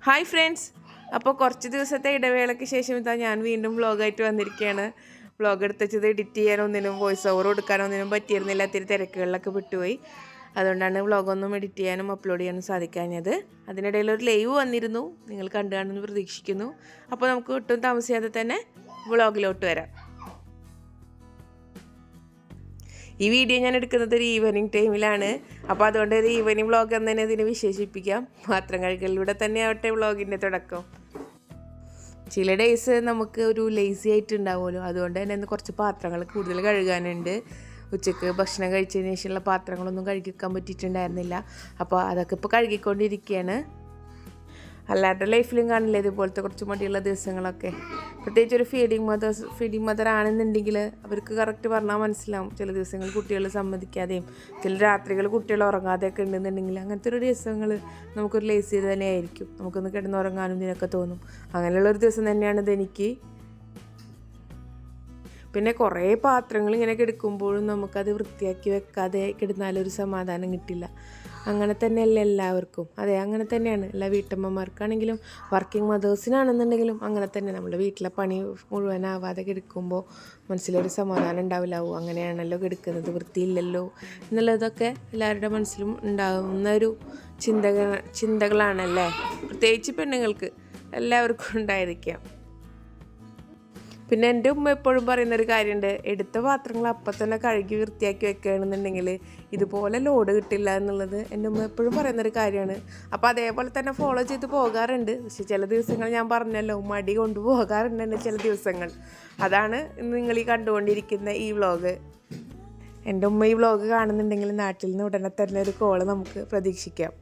Hi friends, അപ്പോൾ കുറച്ച് ദിവസത്തെ ഇടവേളയ്ക്ക് ശേഷം ഇതാ ഞാൻ വീണ്ടും വ്ളോഗായിട്ട് വന്നിരിക്കുകയാണ്. വ്ളോഗ് എടുത്തത് എഡിറ്റ് ചെയ്യാനൊന്നിനും വോയിസ് ഓവർ കൊടുക്കാനൊന്നിനും പറ്റിയിരുന്നില്ല. ഇത്തിരി തിരക്കുകളിലൊക്കെ വിട്ടുപോയി. അതുകൊണ്ടാണ് വ്ളോഗൊന്നും എഡിറ്റ് ചെയ്യാനും അപ്ലോഡ് ചെയ്യാനും സാധിക്കാഞ്ഞത്. അതിനിടയിൽ ഒരു ലൈവ് വന്നിരുന്നു, നിങ്ങൾ കണ്ടു കാണുമെന്ന് പ്രതീക്ഷിക്കുന്നു. അപ്പോൾ നമുക്ക് ഒട്ടും താമസിയാതെ തന്നെ വ്ളോഗിലോട്ട് വരാം. ഈ വീഡിയോ ഞാൻ എടുക്കുന്നത് ഒരു ഈവനിങ് ടൈമിലാണ്. അപ്പോൾ അതുകൊണ്ട് ഒരു ഈവനിങ് വ്ളോഗ് എന്ന് തന്നെ ഇതിനെ വിശേഷിപ്പിക്കാം. പാത്രം കഴുകലിലൂടെ തന്നെ ആവട്ടെ വ്ളോഗിൻ്റെ തുടക്കം. ചില ഡേയ്സ് നമുക്ക് ഒരു ലേസി ആയിട്ട് ഉണ്ടാവുമല്ലോ, അതുകൊണ്ട് തന്നെ ഇന്ന് കുറച്ച് പാത്രങ്ങൾ കൂടുതൽ കഴുകാനുണ്ട്. ഉച്ചയ്ക്ക് ഭക്ഷണം കഴിച്ചതിന് ശേഷമുള്ള പാത്രങ്ങളൊന്നും കഴുകിക്കാൻ പറ്റിയിട്ടുണ്ടായിരുന്നില്ല. അപ്പോൾ അതൊക്കെ ഇപ്പോൾ കഴുകിക്കൊണ്ടിരിക്കുകയാണ്. അല്ലാത്ത ലൈഫിലും കാണില്ല ഇതുപോലത്തെ കുറച്ച് മടിയുള്ള ദിവസങ്ങളൊക്കെ. പ്രത്യേകിച്ച് ഒരു ഫീഡിങ് മദർ ആണെന്നുണ്ടെങ്കിൽ അവർക്ക് കറക്റ്റ് പറഞ്ഞാൽ മനസ്സിലാവും. ചില ദിവസങ്ങൾ കുട്ടികൾ സമ്മതിക്കാതെയും ചില രാത്രികൾ കുട്ടികൾ ഉറങ്ങാതെയൊക്കെ ഉണ്ടെന്നുണ്ടെങ്കിൽ അങ്ങനത്തെ ഒരു ദിവസങ്ങൾ നമുക്കൊരു ലേസി തന്നെയായിരിക്കും. നമുക്കൊന്ന് കിടന്നുറങ്ങാനും ഇതിനൊക്കെ തോന്നും. അങ്ങനെയുള്ളൊരു ദിവസം തന്നെയാണ് ഇതെനിക്ക്. പിന്നെ കുറേ പാത്രങ്ങൾ ഇങ്ങനെ കിടക്കുമ്പോഴും നമുക്കത് വൃത്തിയാക്കി വെക്കാതെ കിടന്നാലൊരു സമാധാനം കിട്ടില്ല. അങ്ങനെ തന്നെയല്ല എല്ലാവർക്കും. അതെ, അങ്ങനെ തന്നെയാണ് എല്ലാ വീട്ടമ്മമാർക്കാണെങ്കിലും വർക്കിംഗ് മദേഴ്സിനാണെന്നുണ്ടെങ്കിലും അങ്ങനെ തന്നെ. നമ്മുടെ വീട്ടിലെ പണി മുഴുവനാവാതെ കിടക്കുമ്പോൾ മനസ്സിലൊരു സമാധാനം ഉണ്ടാവില്ല. അങ്ങനെയാണല്ലോ കിടക്കുന്നത്, വൃത്തിയില്ലല്ലോ എന്നുള്ളതൊക്കെ എല്ലാവരുടെ മനസ്സിലും ഉണ്ടാകുന്ന ഒരു ചിന്തകളാണല്ലേ. പ്രത്യേകിച്ച് പെണ്ണുങ്ങൾക്ക് എല്ലാവർക്കും ഉണ്ടായിരിക്കാം. പിന്നെ എൻ്റെ ഉമ്മ എപ്പോഴും പറയുന്നൊരു കാര്യമുണ്ട്, എടുത്ത പാത്രങ്ങൾ അപ്പം തന്നെ കഴുകി വൃത്തിയാക്കി വെക്കുകയാണെന്നുണ്ടെങ്കിൽ ഇതുപോലെ ലോഡ് കിട്ടില്ല എന്നുള്ളത് എൻ്റെ ഉമ്മ എപ്പോഴും പറയുന്നൊരു കാര്യമാണ്. അപ്പോൾ അതേപോലെ തന്നെ ഫോളോ ചെയ്ത് പോകാറുണ്ട്. പക്ഷേ ചില ദിവസങ്ങൾ ഞാൻ പറഞ്ഞല്ലോ, മടി കൊണ്ടുപോകാറുണ്ട് തന്നെ ചില ദിവസങ്ങൾ. അതാണ് നിങ്ങൾ ഈ കണ്ടുകൊണ്ടിരിക്കുന്ന ഈ വ്ളോഗ്. എൻ്റെ ഉമ്മ ഈ വ്ളോഗ് കാണുന്നുണ്ടെങ്കിൽ നാട്ടിൽ നിന്ന് ഉടനെ തന്നെ ഒരു കോള് നമുക്ക് പ്രതീക്ഷിക്കാം.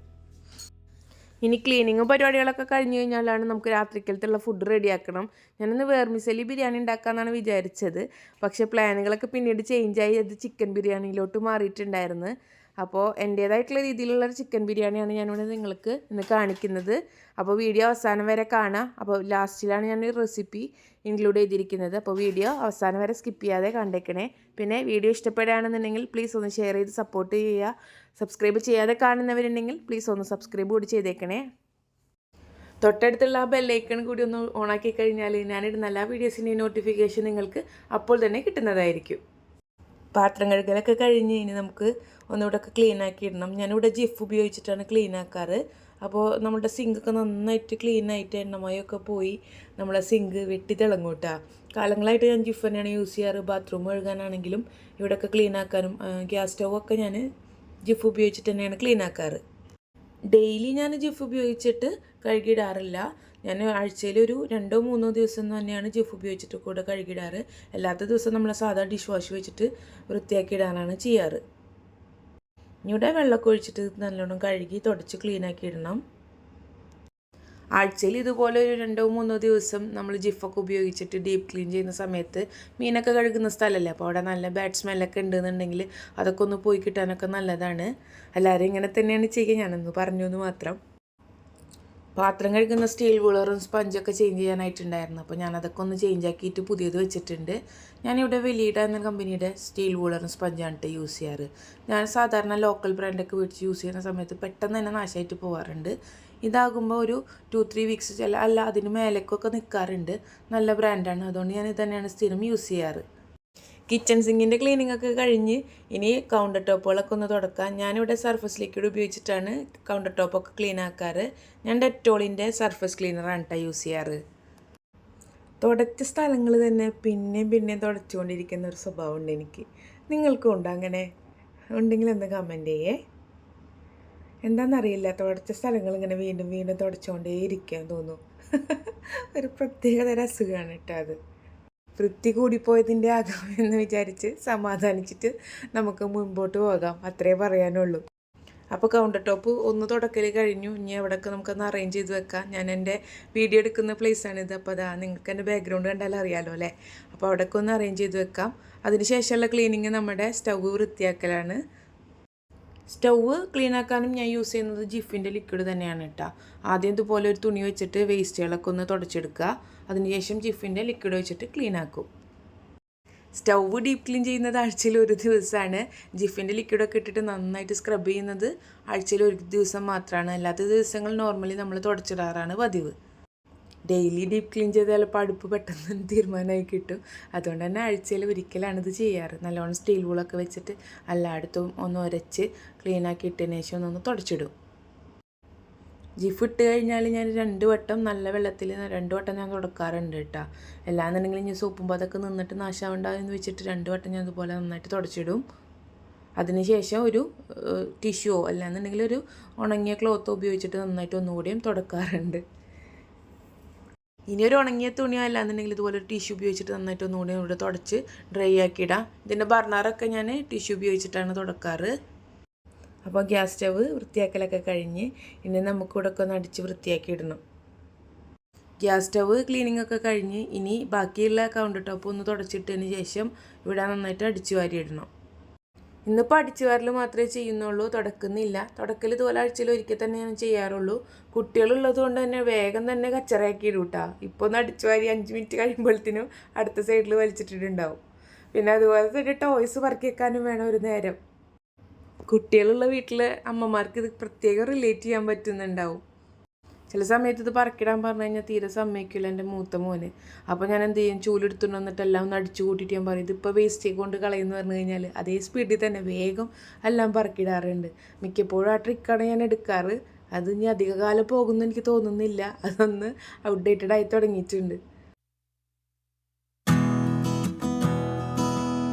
ഇനി ക്ലീനിങ്ങും പരിപാടികളൊക്കെ കഴിഞ്ഞ് കഴിഞ്ഞാലാണ് നമുക്ക് രാത്രിക്കലത്തുള്ള ഫുഡ് റെഡിയാക്കണം. ഞാനിന്ന് വേർമിസലി ബിരിയാണി ഉണ്ടാക്കാമെന്നാണ് വിചാരിച്ചത്. പക്ഷേ പ്ലാനുകളൊക്കെ പിന്നീട് ചേഞ്ചായി അത് ചിക്കൻ ബിരിയാണിയിലോട്ട് മാറിയിട്ടുണ്ടായിരുന്നു. അപ്പോൾ എൻ്റേതായിട്ടുള്ള രീതിയിലുള്ളൊരു ചിക്കൻ ബിരിയാണിയാണ് ഞാനിവിടെ നിങ്ങൾക്ക് ഇന്ന് കാണിക്കുന്നത്. അപ്പോൾ വീഡിയോ അവസാനം വരെ കാണാം. അപ്പോൾ ലാസ്റ്റിലാണ് ഞാൻ ഈ റെസിപ്പി ഇൻക്ലൂഡ് ചെയ്തിരിക്കുന്നത്. അപ്പോൾ വീഡിയോ അവസാനം വരെ സ്കിപ്പ് ചെയ്യാതെ കണ്ടേക്കണേ. പിന്നെ വീഡിയോ ഇഷ്ടപ്പെടുകയാണെന്നുണ്ടെങ്കിൽ പ്ലീസ് ഒന്ന് ഷെയർ ചെയ്ത് സപ്പോർട്ട് ചെയ്യുക. സബ്സ്ക്രൈബ് ചെയ്യാതെ കാണുന്നവരുണ്ടെങ്കിൽ പ്ലീസ് ഒന്ന് സബ്സ്ക്രൈബ് കൂടി ചെയ്തേക്കണേ. തൊട്ടടുത്തുള്ള ആ ബെല്ലൈക്കൺ കൂടി ഒന്ന് ഓണാക്കി കഴിഞ്ഞാൽ ഞാനിടുന്ന എല്ലാ വീഡിയോസിൻ്റെയും നോട്ടിഫിക്കേഷൻ നിങ്ങൾക്ക് അപ്പോൾ തന്നെ കിട്ടുന്നതായിരിക്കും. പാത്രം കഴുകലൊക്കെ കഴിഞ്ഞ് ഇനി നമുക്ക് ഒന്നുകൂടെ ക്ലീൻ ആക്കി ഇടണം. ഞാനിവിടെ ജിഫ് ഉപയോഗിച്ചിട്ടാണ് ക്ലീൻ ആക്കാറ്. അപ്പോൾ നമ്മുടെ സിങ്കൊക്കെ നന്നായിട്ട് ക്ലീൻ ആയിട്ട് എണ്ണമയൊക്കെ പോയി നമ്മളെ സിങ്ക് വെട്ടി തിളങ്ങും കേട്ടോ. കാലങ്ങളായിട്ട് ഞാൻ ജിഫ് തന്നെയാണ് യൂസ് ചെയ്യാറ്. ബാത്റൂം കഴുകാനാണെങ്കിലും ഇവിടെയൊക്കെ ക്ലീൻ ആക്കാനും ഗ്യാസ് സ്റ്റൗവൊക്കെ ഞാൻ ജിഫ് ഉപയോഗിച്ചിട്ട് തന്നെയാണ് ക്ലീൻ ആക്കാറ്. ഡെയിലി ഞാൻ ജിഫ് ഉപയോഗിച്ചിട്ട് കഴുകിയിടാറില്ല. ഞാൻ ആഴ്ചയിൽ ഒരു 2-3 ദിവസം തന്നെയാണ് ജിഫ് ഉപയോഗിച്ചിട്ട് കൂടെ കഴുകിയിടാറ്. അല്ലാത്ത ദിവസം നമ്മൾ സാധാ ഡിഷ് വാഷ് വെച്ചിട്ട് വൃത്തിയാക്കി ഇടാനാണ് ചെയ്യാറ്. ഇവിടെ വെള്ളമൊക്കെ ഒഴിച്ചിട്ട് നല്ലോണം കഴുകി തുടച്ച് ക്ലീനാക്കി ഇടണം. ആഴ്ചയിൽ ഇതുപോലെ ഒരു 2-3 ദിവസം നമ്മൾ ജിഫൊക്കെ ഉപയോഗിച്ചിട്ട് ഡീപ്പ് ക്ലീൻ ചെയ്യുന്ന സമയത്ത് മീനൊക്കെ കഴുകുന്ന സ്ഥലമല്ലേ, അപ്പോൾ അവിടെ നല്ല ബാഡ് സ്മെല്ലൊക്കെ ഉണ്ടെന്നുണ്ടെങ്കിൽ അതൊക്കെ ഒന്ന് പോയി കിട്ടാനൊക്കെ നല്ലതാണ്. എല്ലാവരും ഇങ്ങനെ തന്നെയാണ് ചെയ്യുക, ഞാനൊന്ന് പറഞ്ഞു എന്ന് മാത്രം. പാത്രം കഴുകുന്ന സ്റ്റീൽ ബോളറും സ്പഞ്ചൊക്കെ ചേഞ്ച് ചെയ്യാനായിട്ടുണ്ടായിരുന്നു. അപ്പോൾ ഞാനതൊക്കെ ഒന്ന് ചേഞ്ച് ആക്കിയിട്ട് പുതിയത് വെച്ചിട്ടുണ്ട്. ഞാനിവിടെ വെലീഡ എന്ന കമ്പനിയുടെ സ്റ്റീൽ ബോളറും സ്പഞ്ചാണ് യൂസ് ചെയ്യാറ്. ഞാൻ സാധാരണ ലോക്കൽ ബ്രാൻഡൊക്കെ മേടിച്ച് യൂസ് ചെയ്യുന്ന സമയത്ത് പെട്ടെന്ന് തന്നെ നാശമായിട്ട് പോകാറുണ്ട്. ഇതാകുമ്പോൾ ഒരു 2-3 വീക്സ് അല്ല അതിന് മേലേക്കൊക്കെ നിൽക്കാറുണ്ട്. നല്ല ബ്രാൻഡാണ്, അതുകൊണ്ട് ഞാൻ ഇത് തന്നെയാണ് സ്ഥിരം യൂസ് ചെയ്യാറ്. കിച്ചൺ സിങ്കിൻ്റെ ക്ലീനിങ് ഒക്കെ കഴിഞ്ഞ് ഇനി കൗണ്ടർ ടോപ്പുകളൊക്കെ ഒന്ന് തുടക്കാം. ഞാനിവിടെ സർഫസ് ലിക്വിഡ് ഉപയോഗിച്ചിട്ടാണ് കൗണ്ടർ ടോപ്പൊക്കെ ക്ലീൻ ആക്കാറ്. ഞാൻ ഡെറ്റോളിൻ്റെ സർഫസ് ക്ലീനറാണ് കേട്ടോ യൂസ് ചെയ്യാറ്. തുടച്ച സ്ഥലങ്ങൾ തന്നെ പിന്നെയും തുടച്ചുകൊണ്ടിരിക്കുന്ന ഒരു സ്വഭാവമുണ്ട് എനിക്ക്. നിങ്ങൾക്കും ഉണ്ടോ അങ്ങനെ? ഉണ്ടെങ്കിൽ ഒന്ന് കമൻറ്റ് ചെയ്യേ. എന്താണെന്നറിയില്ല, തുടച്ച സ്ഥലങ്ങൾ ഇങ്ങനെ വീണ്ടും തുടച്ചുകൊണ്ടേ ഇരിക്കാൻ തോന്നും. ഒരു പ്രത്യേകതര അസുഖമാണ് കേട്ടോ അത്. വൃത്തി കൂടിപ്പോയതിൻ്റെ ആകാമെന്ന് വിചാരിച്ച് സമാധാനിച്ചിട്ട് നമുക്ക് മുൻപോട്ട് പോകാം, അത്രേ പറയാനുള്ളൂ. അപ്പോൾ കൗണ്ടർ ടോപ്പ് ഒന്ന് തുടക്കൽ കഴിഞ്ഞു. ഇനി എവിടെയൊക്കെ നമുക്കൊന്ന് അറേഞ്ച് ചെയ്ത് വെക്കാം. ഞാൻ എൻ്റെ വീഡിയോ എടുക്കുന്ന പ്ലേസാണിത്. അപ്പോൾ അതാ നിങ്ങൾക്ക് എൻ്റെ ബാക്ക്ഗ്രൗണ്ട് കണ്ടാൽ അറിയാമല്ലോ അല്ലേ. അപ്പോൾ അവിടെയൊക്കെ ഒന്ന് അറേഞ്ച് ചെയ്ത് വെക്കാം. അതിനുശേഷമുള്ള ക്ലീനിങ് നമ്മുടെ സ്റ്റൗവ് വൃത്തിയാക്കലാണ്. സ്റ്റൗവ് ക്ലീൻ ആക്കാനും ഞാൻ യൂസ് ചെയ്യുന്നത് ജിഫിൻ്റെ ലിക്വിഡ് തന്നെയാണ് കേട്ടോ. ആദ്യം ഇതുപോലെ ഒരു തുണി വെച്ചിട്ട് വേസ്റ്റുകളൊക്കെ ഒന്ന് തുടച്ചെടുക്കുക. അതിനുശേഷം ജിഫിൻ്റെ ലിക്വിഡ് വെച്ചിട്ട് ക്ലീൻ ആക്കും. സ്റ്റൗവ് ഡീപ്പ് ക്ലീൻ ചെയ്യുന്നത് ആഴ്ചയിൽ ഒരു ദിവസമാണ്. ജിഫിൻ്റെ ലിക്വിഡൊക്കെ ഇട്ടിട്ട് നന്നായിട്ട് സ്ക്രബ് ചെയ്യുന്നത് ആഴ്ചയിൽ ഒരു ദിവസം മാത്രമാണ്. അല്ലാത്ത ദിവസങ്ങൾ നോർമലി നമ്മൾ തുടച്ചിടാറാണ് പതിവ്. ഡെയിലി ഡീപ്പ് ക്ലീൻ ചെയ്ത് ചിലപ്പോൾ അടുപ്പ് പെട്ടെന്ന് തീരുമാനമായി കിട്ടും. അതുകൊണ്ട് തന്നെ ആഴ്ചയിൽ ഒരിക്കലാണ് ഇത് ചെയ്യാറ്. നല്ലോണം സ്റ്റീൽ വൂളൊക്കെ വെച്ചിട്ട് എല്ലായിടത്തും ഒന്ന് ഉരച്ച് ക്ലീനാക്കി ഇട്ടതിന് ശേഷം ഒന്നൊന്ന് തുടച്ചിടും. ജിഫ് ഇട്ട് കഴിഞ്ഞാൽ ഞാൻ 2 വട്ടം നല്ല വെള്ളത്തിൽ 2 വട്ടം ഞാൻ തുടക്കാറുണ്ട് കേട്ടോ. എല്ലാന്നുണ്ടെങ്കിലും ഞാൻ സോപ്പും അതൊക്കെ നിന്നിട്ട് നാശാവുണ്ടാവെന്ന് വെച്ചിട്ട് 2 വട്ടം ഞാൻ അതുപോലെ നന്നായിട്ട് തുടച്ചിടും. അതിനുശേഷം ഒരു ടിഷ്യൂവോ അല്ലാന്നുണ്ടെങ്കിൽ ഒരു ഉണങ്ങിയ ക്ലോത്തോ ഉപയോഗിച്ചിട്ട് നന്നായിട്ട് ഒന്നുകൂടിയും തുടക്കാറുണ്ട്. ഇനി ഒരു ഉണങ്ങിയ തുണിയോ അല്ലാന്നുണ്ടെങ്കിൽ ഇതുപോലെ ഒരു ടിഷ്യൂ ഉപയോഗിച്ചിട്ട് നന്നായിട്ട് ഒന്നുകൂടി ഇവിടെ തുടച്ച് ഡ്രൈ ആക്കിയിടാം. ഇതിൻ്റെ ബർണറൊക്കെ ഞാൻ ടിഷ്യൂ ഉപയോഗിച്ചിട്ടാണ് തുടക്കാറ്. അപ്പോൾ ഗ്യാസ് സ്റ്റവ് വൃത്തിയാക്കലൊക്കെ കഴിഞ്ഞ് ഇനി നമുക്കിവിടെ ഒക്കെ ഒന്ന് അടിച്ച് വൃത്തിയാക്കി ഇടണം. ഗ്യാസ് സ്റ്റവ് ക്ലീനിങ് ഒക്കെ കഴിഞ്ഞ് ഇനി ബാക്കിയുള്ള കൗണ്ടർ ടോപ്പ് ഒന്ന് തുടച്ചിട്ടതിന് ശേഷം ഇവിടെ നന്നായിട്ട് അടിച്ചു വാരി ഇടണം. ഇന്നിപ്പോൾ അടിച്ചു വാരൽ മാത്രമേ ചെയ്യുന്നുള്ളൂ, തുടക്കുന്നില്ല. തുടക്കൽ ഇതുപോലെ ആഴ്ചയിൽ ഒരിക്കൽ തന്നെ ഞാൻ ചെയ്യാറുള്ളൂ. കുട്ടികളുള്ളത് കൊണ്ട് തന്നെ വേഗം തന്നെ കച്ചറയാക്കി ഇടും കേട്ടോ. ഇപ്പോൾ ഒന്ന് അടിച്ചു വാരി 5 മിനിറ്റ് കഴിയുമ്പോഴത്തേനും അടുത്ത സൈഡിൽ വലിച്ചിട്ടിട്ടുണ്ടാവും. പിന്നെ അതുപോലെ തന്നെ ടോയ്സ് പറക്കി വെക്കാനും വേണം ഒരു നേരം. കുട്ടികളുള്ള വീട്ടിലെ അമ്മമാർക്ക് ഇത് പ്രത്യേകം റിലേറ്റ് ചെയ്യാൻ പറ്റുന്നുണ്ടാവും. ചില സമയത്ത് ഇത് പറക്കിടാൻ പറഞ്ഞു കഴിഞ്ഞാൽ തീരെ സമ്മതിക്കില്ല എൻ്റെ മൂത്ത മോന്. അപ്പോൾ ഞാൻ എന്ത് ചെയ്യും, ചൂലെടുത്തുകൊണ്ട് വന്നിട്ട് എല്ലാം ഒന്ന് അടിച്ചു കൂട്ടിയിട്ട് ഞാൻ പറയും ഇതിപ്പോൾ വേസ്റ്റ് കൊണ്ട് കളയുമെന്ന് പറഞ്ഞു കഴിഞ്ഞാൽ അതേ സ്പീഡിൽ തന്നെ വേഗം എല്ലാം പറക്കിടാറുണ്ട്. മിക്കപ്പോഴും ആ ട്രിക്കാണ് ഞാൻ എടുക്കാറ്. അത് ഇനി അധികകാലം പോകുമെന്ന് എനിക്ക് തോന്നുന്നില്ല. അതൊന്ന് ഔട്ട്ഡേറ്റഡ് ആയി തുടങ്ങിയിട്ടുണ്ട്.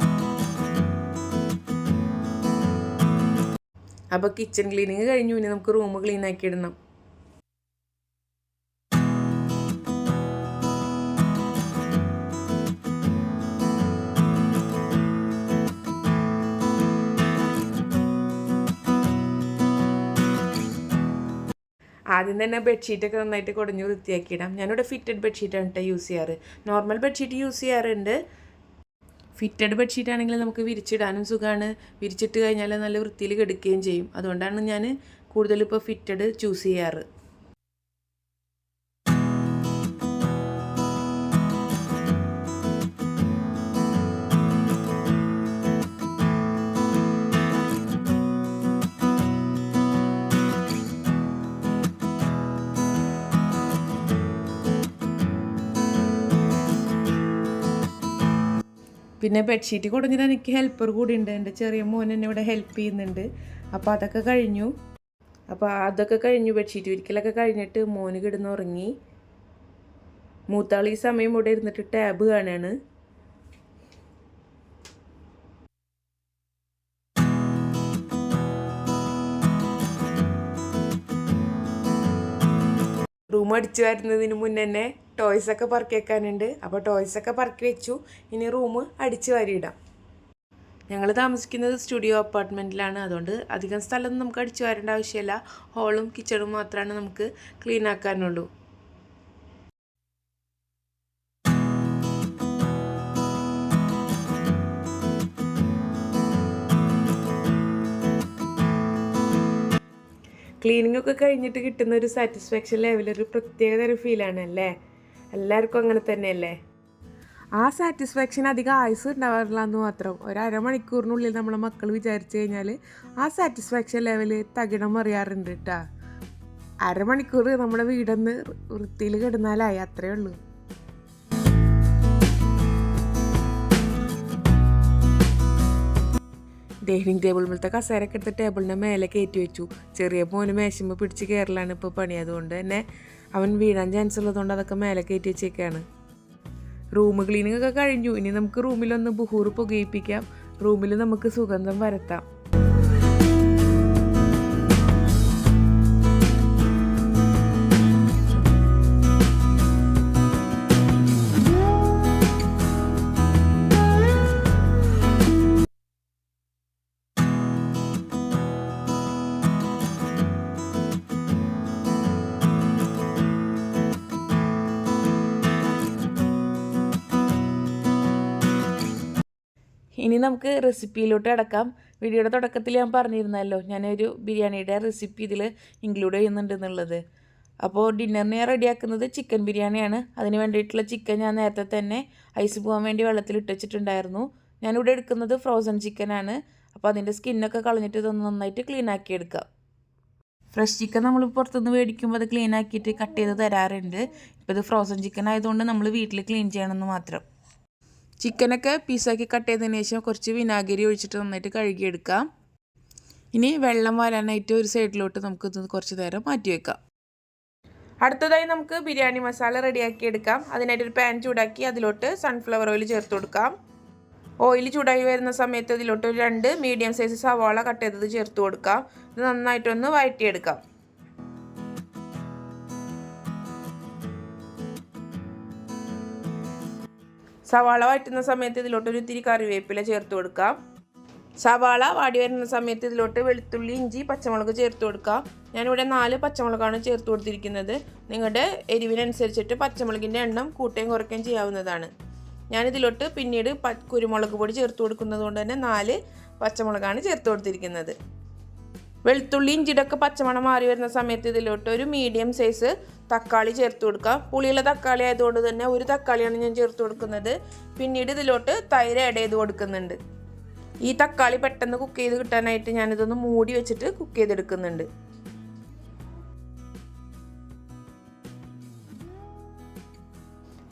അപ്പോൾ കിച്ചൺ ക്ലീനിങ് കഴിഞ്ഞു. ഇനി നമുക്ക് റൂം ക്ലീൻ ആക്കി ഇടണം. ആദ്യം തന്നെ ബെഡ്ഷീറ്റൊക്കെ നന്നായിട്ട് കുടഞ്ഞ് വൃത്തിയാക്കിയിടാം. ഞാനിവിടെ ഫിറ്റഡ് ബെഡ്ഷീറ്റാണ് കേട്ടോ യൂസ് ചെയ്യാറ്. നോർമൽ ബെഡ്ഷീറ്റ് യൂസ് ചെയ്യാറുണ്ട്. ഫിറ്റഡ് ബെഡ്ഷീറ്റ് ആണെങ്കിൽ നമുക്ക് വിരിച്ചിടാനും സുഖമാണ്. വിരിച്ചിട്ട് കഴിഞ്ഞാൽ നല്ല വൃത്തിയിൽ കിടക്കുകയും ചെയ്യും. അതുകൊണ്ടാണ് ഞാൻ കൂടുതൽ ഇപ്പോൾ ഫിറ്റഡ് ചൂസ് ചെയ്യാറ്. പിന്നെ ബെഡ്ഷീറ്റ് കുടഞ്ഞിട്ട് എനിക്ക് ഹെൽപ്പർ കൂടി ഉണ്ട്. എൻ്റെ ചെറിയ മോൻ എന്നെ ഇവിടെ ഹെൽപ്പ് ചെയ്യുന്നുണ്ട്. അപ്പോൾ അതൊക്കെ കഴിഞ്ഞു. ബെഡ്ഷീറ്റ് വിരിക്കലൊക്കെ കഴിഞ്ഞിട്ട് മോന് കിടന്നുറങ്ങി. മൂത്താൾ ഈ സമയം ഇവിടെ ഇരുന്നിട്ട് ടാബ് കാണാണ്. റൂം അടിച്ചു വരുന്നതിന് മുന്നേ തന്നെ ടോയ്സൊക്കെ പറക്കി വെക്കാനുണ്ട്. അപ്പോൾ ടോയ്സൊക്കെ പറക്കി വെച്ചു. ഇനി റൂം അടിച്ചു വാരിയിടാം. ഞങ്ങൾ താമസിക്കുന്നത് സ്റ്റുഡിയോ അപ്പാർട്ട്മെൻറ്റിലാണ്. അതുകൊണ്ട് അധികം സ്ഥലമൊന്നും നമുക്ക് അടിച്ചു വാരേണ്ട ആവശ്യമില്ല. ഹോളും കിച്ചണും മാത്രമാണ് നമുക്ക് ക്ലീൻ ആക്കാനുള്ളൂ. ക്ലീനിങ് ഒക്കെ കഴിഞ്ഞിട്ട് കിട്ടുന്ന ഒരു സാറ്റിസ്ഫാക്ഷൻ ലെവൽ ഒരു പ്രത്യേകതരം ഫീലാണ് അല്ലേ? എല്ലാവർക്കും അങ്ങനെ തന്നെയല്ലേ? ആ സാറ്റിസ്ഫാക്ഷൻ അധികം ആയുസ് ഉണ്ടാവാറില്ല എന്ന് മാത്രം. ഒരു അരമണിക്കൂറിനുള്ളിൽ നമ്മളെ മക്കൾ വിചാരിച്ചു കഴിഞ്ഞാൽ ആ സാറ്റിസ്ഫാക്ഷൻ ലെവൽ തകിടം മറിയാറുണ്ട് കേട്ടോ. അരമണിക്കൂർ നമ്മുടെ വീടൊന്ന് വൃത്തിയിൽ കിടന്നാലായി, അത്രയേ ഉള്ളൂ. ഡൈനിങ് ടേബിളിലത്തെ കസേരയൊക്കെ എടുത്ത് ടേബിളിൻ്റെ മേലെ കയറ്റി വെച്ചു. ചെറിയ മോന് മേശമ്മ പിടിച്ച് കയറലാണ് ഇപ്പോൾ പണി. അതുകൊണ്ട് തന്നെ അവൻ വീഴാൻ ചാൻസ് ഉള്ളതുകൊണ്ട് അതൊക്കെ മേലെ കയറ്റി വെച്ചേക്കാണ്. റൂം ക്ലീനിങ് ഒക്കെ കഴിഞ്ഞു. ഇനി നമുക്ക് റൂമിലൊന്ന് ബുഹൂർ പുകയിപ്പിക്കാം. റൂമിൽ നമുക്ക് സുഗന്ധം വരുത്താം. ഇനി നമുക്ക് റെസിപ്പിയിലോട്ട് അടക്കാം. വീഡിയോയുടെ തുടക്കത്തിൽ ഞാൻ പറഞ്ഞിരുന്നല്ലോ ഞാനൊരു ബിരിയാണിയുടെ റെസിപ്പി ഇതിൽ ഇൻക്ലൂഡ് ചെയ്യുന്നുണ്ട് എന്നുള്ളത്. അപ്പോൾ ഡിന്നറിന് ഞാൻ റെഡിയാക്കുന്നത് ചിക്കൻ ബിരിയാണിയാണ്. അതിന് വേണ്ടിയിട്ടുള്ള ചിക്കൻ ഞാൻ നേരത്തെ തന്നെ ഐസ് പോകാൻ വേണ്ടി വെള്ളത്തിൽ ഇട്ട് വെച്ചിട്ടുണ്ടായിരുന്നു. ഞാനിവിടെ എടുക്കുന്നത് ഫ്രോസൺ ചിക്കനാണ്. അപ്പോൾ അതിൻ്റെ സ്കിന്നൊക്കെ കളഞ്ഞിട്ട് ഇതൊന്ന് നന്നായിട്ട് ക്ലീൻ ആക്കി എടുക്കുക. ഫ്രഷ് ചിക്കൻ നമ്മൾ പുറത്തുനിന്ന് മേടിക്കുമ്പോൾ അത് ക്ലീൻ ആക്കിയിട്ട് കട്ട് ചെയ്ത് തരാറുണ്ട്. ഇപ്പോൾ ഇത് ഫ്രോസൺ ചിക്കൻ ആയതുകൊണ്ട് നമ്മൾ വീട്ടിൽ ക്ലീൻ ചെയ്യണമെന്ന് മാത്രം. ചിക്കനൊക്കെ പീസാക്കി കട്ട് ചെയ്തതിന് ശേഷം കുറച്ച് വിനാഗിരി ഒഴിച്ചിട്ട് നന്നായിട്ട് കഴുകിയെടുക്കാം. ഇനി വെള്ളം വരാനായിട്ട് ഒരു സൈഡിലോട്ട് നമുക്ക് ഇത് കുറച്ച് നേരം മാറ്റി വെക്കാം. അടുത്തതായി നമുക്ക് ബിരിയാണി മസാല റെഡിയാക്കി എടുക്കാം. അതിനായിട്ടൊരു പാൻ ചൂടാക്കി അതിലോട്ട് സൺഫ്ലവർ ഓയിൽ ചേർത്ത് കൊടുക്കാം. ഓയിൽ ചൂടായി വരുന്ന സമയത്ത് ഇതിലോട്ട് ഒരു 2 മീഡിയം സൈസ് സവാള കട്ട് ചെയ്തത് ചേർത്ത് കൊടുക്കാം. ഇത് നന്നായിട്ടൊന്ന് വഴറ്റിയെടുക്കാം. സവാള വഴറ്റുന്ന സമയത്ത് ഇതിലോട്ട് ഒരു ഇത്തിരി കറിവേപ്പില ചേർത്ത് കൊടുക്കാം. സവാള വാടി വരുന്ന സമയത്ത് ഇതിലോട്ട് വെളുത്തുള്ളി, ഇഞ്ചി, പച്ചമുളക് ചേർത്ത് കൊടുക്കാം. ഞാനിവിടെ 4 പച്ചമുളകാണ് ചേർത്ത് കൊടുത്തിരിക്കുന്നത്. നിങ്ങളുടെ എരിവിനനുസരിച്ചിട്ട് പച്ചമുളകിൻ്റെ എണ്ണം കൂട്ടുകയും കുറയ്ക്കുകയും ചെയ്യാവുന്നതാണ്. ഞാനിതിലോട്ട് പിന്നീട് കുരുമുളക് പൊടി ചേർത്ത് കൊടുക്കുന്നത് കൊണ്ട് തന്നെ 4 പച്ചമുളകാണ് ചേർത്ത് കൊടുത്തിരിക്കുന്നത്. വെളുത്തുള്ളി ഇഞ്ചിയുടെ ഒക്കെ പച്ചമണം മാറി വരുന്ന സമയത്ത് ഇതിലോട്ട് ഒരു മീഡിയം സൈസ് തക്കാളി ചേർത്ത് കൊടുക്കാം. പുളിയുള്ള തക്കാളി ആയതുകൊണ്ട് തന്നെ ഒരു തക്കാളിയാണ് ഞാൻ ചേർത്ത് കൊടുക്കുന്നത്. പിന്നീട് ഇതിലോട്ട് തൈര് ആഡ് ചെയ്ത് കൊടുക്കുന്നുണ്ട്. ഈ തക്കാളി പെട്ടെന്ന് കുക്ക് ചെയ്ത് കിട്ടാനായിട്ട് ഞാനിതൊന്ന് മൂടി വെച്ചിട്ട് കുക്ക് ചെയ്തെടുക്കുന്നുണ്ട്.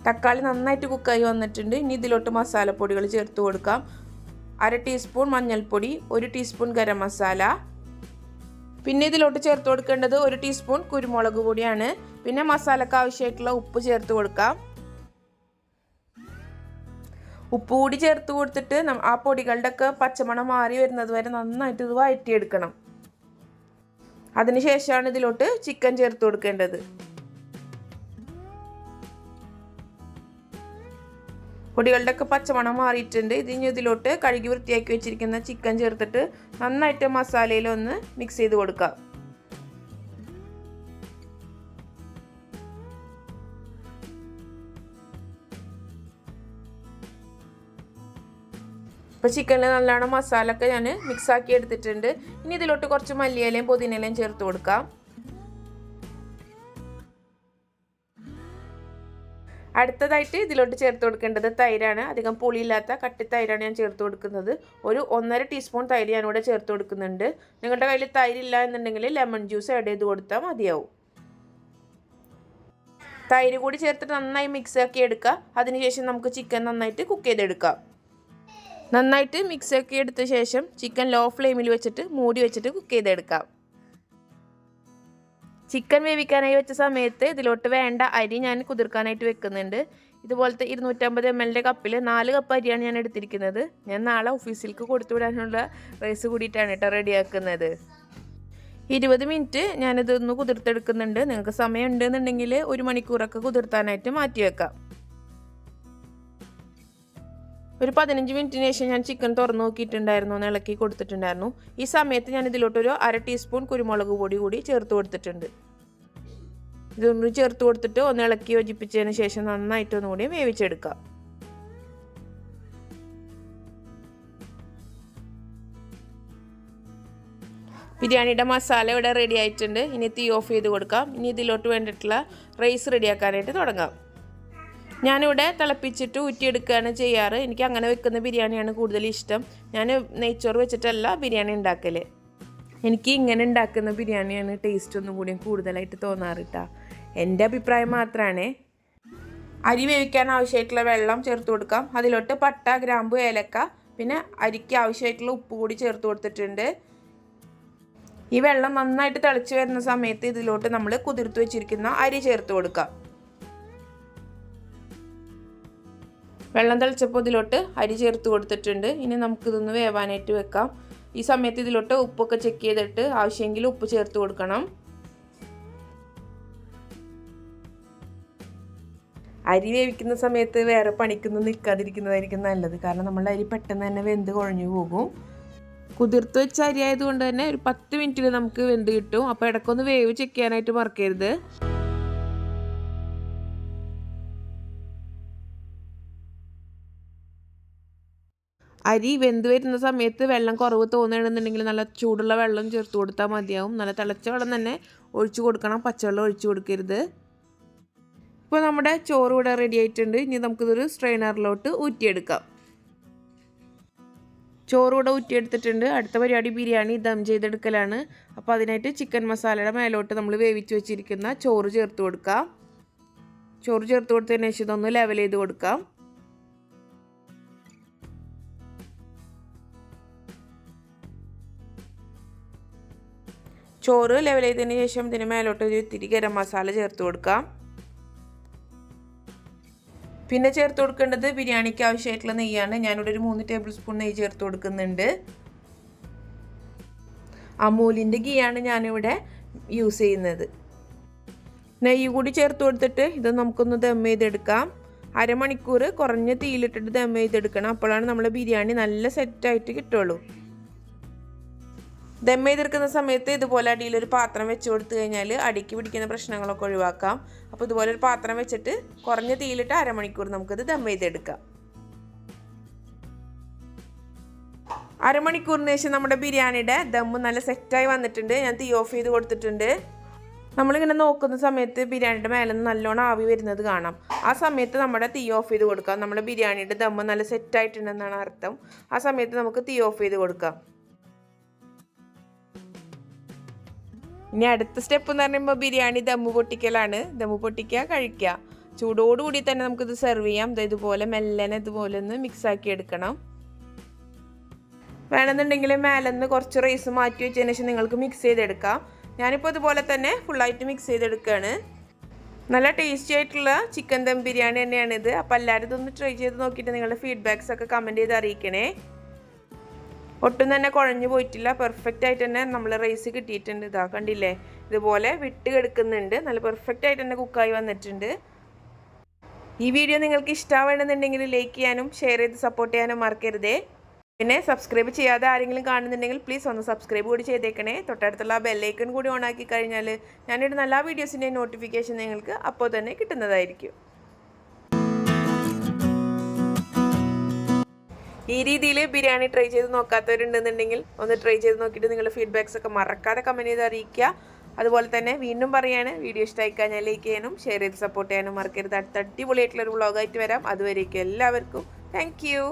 തക്കാളി നന്നായിട്ട് കുക്കായി വന്നിട്ടുണ്ട്. ഇനി ഇതിലോട്ട് മസാലപ്പൊടികൾ ചേർത്ത് കൊടുക്കാം. 1/2 ടീസ്പൂൺ മഞ്ഞൾപ്പൊടി, 1 ടീസ്പൂൺ ഗരം മസാല, പിന്നെ ഇതിലോട്ട് ചേർത്ത് കൊടുക്കേണ്ടത് 1 ടീസ്പൂൺ കുരുമുളക് പൊടിയാണ്. പിന്നെ മസാലക്ക് ആവശ്യമായിട്ടുള്ള ഉപ്പ് ചേർത്ത് കൊടുക്കാം. ഉപ്പ് കൂടി ചേർത്ത് കൊടുത്തിട്ട് ആ പൊടികളുടെ ഒക്കെ പച്ചമണം മാറി വരുന്നത് വരെ നന്നായിട്ട് ഇത് വഴറ്റിയെടുക്കണം. അതിനുശേഷമാണ് ഇതിലോട്ട് ചിക്കൻ ചേർത്ത് കൊടുക്കേണ്ടത്. പൊടികളുടെ ഒക്കെ പച്ചമണം മാറിയിട്ടുണ്ട്. ഇതിലോട്ട് കഴുകി വൃത്തിയാക്കി വെച്ചിരിക്കുന്ന ചിക്കൻ ചേർത്തിട്ട് നന്നായിട്ട് മസാലയിലൊന്ന് മിക്സ് ചെയ്ത് കൊടുക്കാം. ഇപ്പോൾ ചിക്കനിൽ നല്ലോണം മസാല ഒക്കെ ഞാൻ മിക്സാക്കി എടുത്തിട്ടുണ്ട്. ഇനി ഇതിലോട്ട് കുറച്ച് മല്ലിയിലയും പുതിനയിലയും ചേർത്ത് കൊടുക്കാം. അടുത്തതായിട്ട് ഇതിലോട്ട് ചേർത്ത് കൊടുക്കേണ്ടത് തൈരാണ്. അധികം പുളിയില്ലാത്ത കട്ടി തൈരാണ് ഞാൻ ചേർത്ത് കൊടുക്കുന്നത്. ഒരു 1.5 ടീസ്പൂൺ തൈര് ഞാനിവിടെ ചേർത്ത് കൊടുക്കുന്നുണ്ട്. നിങ്ങളുടെ കയ്യിൽ തൈരില്ല എന്നുണ്ടെങ്കിൽ ലെമൺ ജ്യൂസ് ആഡ് ചെയ്ത് കൊടുത്താൽ മതിയാവും. തൈര് കൂടി ചേർത്തിട്ട് നന്നായി മിക്സ് ആക്കി എടുക്കുക. അതിനുശേഷം നമുക്ക് ചിക്കൻ നന്നായിട്ട് കുക്ക് ചെയ്തെടുക്കാം. നന്നായിട്ട് മിക്സ് ആക്കി എടുത്ത ശേഷം ചിക്കൻ ലോ ഫ്ലെയിമിൽ വെച്ചിട്ട് മൂടി വെച്ചിട്ട് കുക്ക് ചെയ്തെടുക്കാം. ചിക്കൻ വേവിക്കാനായി വെച്ച സമയത്ത് ഇതിലോട്ട് വേണ്ട അരി ഞാൻ കുതിർക്കാനായിട്ട് വെക്കുന്നുണ്ട്. ഇതുപോലത്തെ 250 ml കപ്പിൽ 4 കപ്പ് അരിയാണ് ഞാൻ എടുത്തിരിക്കുന്നത്. ഞാൻ നാളെ ഓഫീസിലേക്ക് കൊടുത്തുവിടാനുള്ള റൈസ് കൂടിയിട്ടാണ് കേട്ടോ റെഡിയാക്കുന്നത്. 20 മിനിറ്റ് ഞാനിതൊന്ന് കുതിർത്തെടുക്കുന്നുണ്ട്. നിങ്ങൾക്ക് സമയം ഉണ്ടെന്നുണ്ടെങ്കിൽ 1 മണിക്കൂറൊക്കെ കുതിർത്താനായിട്ട് മാറ്റി വെക്കാം. ഒരു 15 മിനിറ്റിന് ശേഷം ഞാൻ ചിക്കൻ തുറന്നു നോക്കിയിട്ടുണ്ടായിരുന്നു, ഒന്ന് ഇളക്കി കൊടുത്തിട്ടുണ്ടായിരുന്നു. ഈ സമയത്ത് ഞാൻ ഇതിലോട്ടൊരു 1/2 ടീസ്പൂൺ കുരുമുളക് പൊടി കൂടി ചേർത്ത് കൊടുത്തിട്ടുണ്ട്. ഇതൊന്ന് ചേർത്ത് കൊടുത്തിട്ട് ഒന്ന് ഇളക്കി യോജിപ്പിച്ചതിന് ശേഷം നന്നായിട്ട് ഒന്നുകൂടി വേവിച്ചെടുക്കാം. ബിരിയാണിയുടെ മസാല ഇവിടെ റെഡി ആയിട്ടുണ്ട്. ഇനി തീ ഓഫ് ചെയ്ത് കൊടുക്കാം. ഇനി ഇതിലോട്ട് വേണ്ടിയിട്ടുള്ള റൈസ് റെഡിയാക്കാനായിട്ട് തുടങ്ങാം. ഞാനിവിടെ തിളപ്പിച്ചിട്ട് ഊറ്റിയെടുക്കുകയാണ് ചെയ്യാറ്. എനിക്ക് അങ്ങനെ വെക്കുന്ന ബിരിയാണിയാണ് കൂടുതൽ ഇഷ്ടം. ഞാൻ നെയ്ച്ചോറ് വെച്ചിട്ടല്ല ബിരിയാണി ഉണ്ടാക്കൽ. എനിക്ക് ഇങ്ങനെ ഉണ്ടാക്കുന്ന ബിരിയാണിയാണ് ടേസ്റ്റ് ഒന്നും കൂടി കൂടുതലായിട്ട് തോന്നാറിട്ടാ. എൻ്റെ അഭിപ്രായം മാത്രമാണ്. അരി വേവിക്കാൻ ആവശ്യമായിട്ടുള്ള വെള്ളം ചേർത്ത് കൊടുക്കാം. അതിലോട്ട് പട്ട, ഗ്രാമ്പു, ഏലക്ക, പിന്നെ അരിക്ക് ആവശ്യമായിട്ടുള്ള ഉപ്പ് കൂടി ചേർത്ത് കൊടുത്തിട്ടുണ്ട്. ഈ വെള്ളം നന്നായിട്ട് തിളച്ച് വരുന്ന സമയത്ത് ഇതിലോട്ട് നമ്മൾ കുതിർത്ത് വെച്ചിരിക്കുന്ന അരി ചേർത്ത് കൊടുക്കാം. വെള്ളം തിളച്ചപ്പോൾ ഇതിലോട്ട് അരി ചേർത്ത് കൊടുത്തിട്ടുണ്ട്. ഇനി നമുക്കിതൊന്ന് വേവാനായിട്ട് വെക്കാം. ഈ സമയത്ത് ഇതിലോട്ട് ഉപ്പൊക്കെ ചെക്ക് ചെയ്തിട്ട് ആവശ്യമെങ്കിൽ ഉപ്പ് ചേർത്ത് കൊടുക്കണം. അരി വേവിക്കുന്ന സമയത്ത് വേറെ പണിക്കൊന്നും നിൽക്കാതിരിക്കുന്നതായിരിക്കും നല്ലത്. കാരണം നമ്മളുടെ അരി പെട്ടെന്ന് തന്നെ വെന്ത് കുഴഞ്ഞു പോകും. കുതിർത്ത് വെച്ച അരി ആയതുകൊണ്ട് തന്നെ ഒരു 10 മിനിറ്റിൽ നമുക്ക് വെന്ത് കിട്ടും. അപ്പോൾ ഇടയ്ക്കൊന്ന് വേവ് ചെക്ക് ചെയ്യാനായിട്ട് മറക്കരുത്. അരി വെന്ത് വരുന്ന സമയത്ത് വെള്ളം കുറവ് തോന്നുകയാണെന്നുണ്ടെങ്കിൽ നല്ല ചൂടുള്ള വെള്ളം ചേർത്ത് കൊടുത്താൽ മതിയാവും. നല്ല തിളച്ച വെള്ളം തന്നെ ഒഴിച്ചു കൊടുക്കണം, പച്ചവെള്ളം ഒഴിച്ചു കൊടുക്കരുത്. ഇപ്പോൾ നമ്മുടെ ചോറ് ഇവിടെ റെഡി ആയിട്ടുണ്ട്. ഇനി നമുക്കിതൊരു സ്ട്രെയിനറിലോട്ട് ഊറ്റിയെടുക്കാം. ചോറ് ഇവിടെ ഊറ്റിയെടുത്തിട്ടുണ്ട്. അടുത്ത പരിപാടി ബിരിയാണി ദം ചെയ്തെടുക്കലാണ്. അപ്പോൾ അതിനായിട്ട് ചിക്കൻ മസാലയുടെ മേലോട്ട് നമ്മൾ വേവിച്ച് വെച്ചിരിക്കുന്ന ചോറ് ചേർത്ത് കൊടുക്കാം. ചോറ് ചേർത്ത് കൊടുത്തതിന് ശേഷം ഇതൊന്ന് ലെവൽ ചെയ്ത് കൊടുക്കാം. ചോറ് ലെവൽ ചെയ്തതിന് ശേഷം ഇതിന് മേലോട്ട് ഒരു ഇത്തിരി ഗരം മസാല ചേർത്ത് കൊടുക്കാം. പിന്നെ ചേർത്ത് കൊടുക്കേണ്ടത് ബിരിയാണിക്ക് ആവശ്യമായിട്ടുള്ള നെയ്യാണ്. ഞാനിവിടെ ഒരു 3 ടേബിൾ സ്പൂൺ നെയ്യ് ചേർത്ത് കൊടുക്കുന്നുണ്ട്. അമൂലിൻ്റെ ഗീയാണ് ഞാനിവിടെ യൂസ് ചെയ്യുന്നത്. നെയ്യ് കൂടി ചേർത്ത് കൊടുത്തിട്ട് ഇത് നമുക്കൊന്ന് ദം ചെയ്തെടുക്കാം. അരമണിക്കൂർ കുറഞ്ഞ തീയിലിട്ടിട്ട് ദം ചെയ്തെടുക്കണം. അപ്പോഴാണ് നമ്മുടെ ബിരിയാണി നല്ല സെറ്റായിട്ട് കിട്ടുള്ളൂ. ദം ചെയ്തെടുക്കുന്ന സമയത്ത് ഇതുപോലെ അടിയിലൊരു പാത്രം വെച്ച് കൊടുത്തു കഴിഞ്ഞാൽ അടിക്ക് പിടിക്കുന്ന പ്രശ്നങ്ങളൊക്കെ ഒഴിവാക്കാം. അപ്പോൾ ഇതുപോലെ ഒരു പാത്രം വെച്ചിട്ട് കുറഞ്ഞ തീയിലിട്ട് അരമണിക്കൂർ നമുക്കിത് ദം ചെയ്തെടുക്കാം. അരമണിക്കൂറിന് ശേഷം നമ്മുടെ ബിരിയാണിയുടെ ദമ്മ് നല്ല സെറ്റായി വന്നിട്ടുണ്ട്. ഞാൻ തീ ഓഫ് ചെയ്ത് കൊടുത്തിട്ടുണ്ട്. നമ്മളിങ്ങനെ നോക്കുന്ന സമയത്ത് ബിരിയാണിയുടെ മേലെ നിന്ന് നല്ലോണം ആവി വരുന്നത് കാണാം. ആ സമയത്ത് നമ്മുടെ തീ ഓഫ് ചെയ്ത് കൊടുക്കാം. നമ്മുടെ ബിരിയാണിയുടെ ദമ്മ് നല്ല സെറ്റായിട്ടുണ്ടെന്നാണ് അർത്ഥം. ആ സമയത്ത് നമുക്ക് തീ ഓഫ് ചെയ്ത് കൊടുക്കാം. ഇനി അടുത്ത സ്റ്റെപ്പ് എന്ന് പറയുമ്പോൾ ബിരിയാണി ദമ്മ് പൊട്ടിക്കലാണ്. ദമ്മ് പൊട്ടിക്കുക, കഴിക്കുക. ചൂടോടുകൂടി തന്നെ നമുക്കിത് സെർവ് ചെയ്യാം. ഇതുപോലെ മെല്ലനെ ഇതുപോലെ ഒന്ന് മിക്സാക്കി എടുക്കണം. വേണമെന്നുണ്ടെങ്കിൽ മേലെന്ന് കുറച്ച് റൈസ് മാറ്റി വെച്ചതിന് ശേഷം നിങ്ങൾക്ക് മിക്സ് ചെയ്തെടുക്കാം. ഞാനിപ്പോൾ ഇതുപോലെ തന്നെ ഫുള്ളായിട്ട് മിക്സ് ചെയ്തെടുക്കുകയാണ്. നല്ല ടേസ്റ്റി ആയിട്ടുള്ള ചിക്കൻ ദം ബിരിയാണി തന്നെയാണിത്. അപ്പോൾ എല്ലാവരും ഇതൊന്ന് ട്രൈ ചെയ്ത് നോക്കിയിട്ട് നിങ്ങളുടെ ഫീഡ്ബാക്സ് ഒക്കെ കമൻറ്റ് ചെയ്ത് അറിയിക്കണേ. ഒട്ടും തന്നെ കുഴഞ്ഞു പോയിട്ടില്ല. പെർഫെക്റ്റ് ആയിട്ട് തന്നെ നമ്മൾ റൈസ് കിട്ടിയിട്ടുണ്ട്. ഇതാ കണ്ടില്ലേ, ഇതുപോലെ വിട്ട് കിടക്കുന്നുണ്ട്. നല്ല പെർഫെക്റ്റ് ആയിട്ട് തന്നെ കുക്കായി വന്നിട്ടുണ്ട്. ഈ വീഡിയോ നിങ്ങൾക്ക് ഇഷ്ടമാണെന്നുണ്ടെങ്കിൽ ലൈക്ക് ചെയ്യാനും ഷെയർ ചെയ്ത് സപ്പോർട്ട് ചെയ്യാനും മറക്കരുതേ. പിന്നെ സബ്സ്ക്രൈബ് ചെയ്യാതെ ആരെങ്കിലും കാണുന്നുണ്ടെങ്കിൽ പ്ലീസ് ഒന്ന് സബ്സ്ക്രൈബ് കൂടി ചെയ്തേക്കണേ. തൊട്ടടുത്തുള്ള ബെല്ലൈക്കൺ കൂടി ഓൺ ആക്കി കഴിഞ്ഞാൽ ഞാനിടുന്ന എല്ലാ വീഡിയോസിൻ്റെയും നോട്ടിഫിക്കേഷൻ നിങ്ങൾക്ക് അപ്പോൾ തന്നെ കിട്ടുന്നതായിരിക്കും. ഈ രീതിയിൽ ബിരിയാണി ട്രൈ ചെയ്ത് നോക്കാത്തവരുണ്ടെന്നുണ്ടെങ്കിൽ ഒന്ന് ട്രൈ ചെയ്ത് നോക്കിയിട്ട് നിങ്ങളുടെ ഫീഡ്ബാക്സ് ഒക്കെ മറക്കാതെ കമൻറ്റ് ചെയ്ത് അറിയിക്കുക. അതുപോലെ തന്നെ വീണ്ടും പറയാണ്, വീഡിയോ ഇഷ്ടമായി കഴിഞ്ഞാൽ ലൈക്ക് ചെയ്യാനും ഷെയർ ചെയ്ത് സപ്പോർട്ട് ചെയ്യാനും മറക്കരുത്. അടുത്ത അടിപൊളിയായിട്ടുള്ളൊരു വ്ളോഗായിട്ട് വരാം. അതുവരേക്കും എല്ലാവർക്കും താങ്ക് യു.